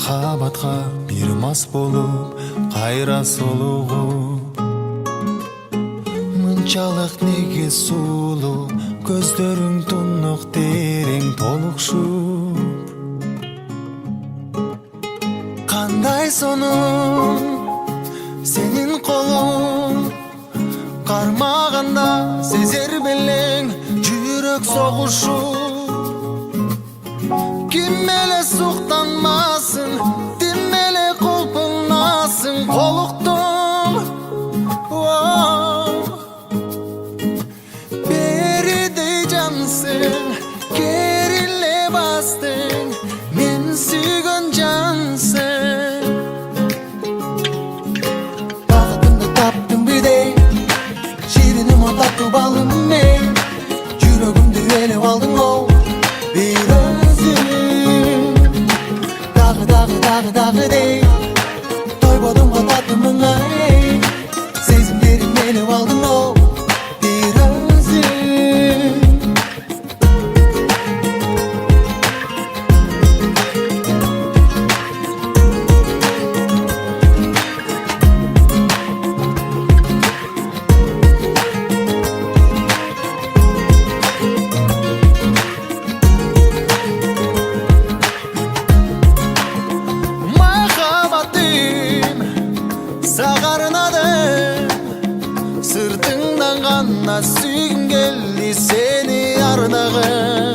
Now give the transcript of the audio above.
махабатка бир мас болуп кайра солугуп, мынчалык неге сулуу көздөрүң тунук терең толукшуп. Кандай сонун сенин колуң кармаганда сезер белең жүрөк согушуп. Ким эле суктанмасын, тим эле колпуңнасың колуктуң. Беридей жансың, кериле бастың, мен сүйгөн жансың. Багытымды таптым бирдей, шириnim о таттуу балым мен, жүрөгүмдү ээлеп алдың оу бир өзүң. Дагы дей, тойбодум го таттымыңа эй, сезимдерим ээлеп алдың оу бир өзүң. Сагарынадым, сыртыңдан гана сүйгүм келди сени ардагым.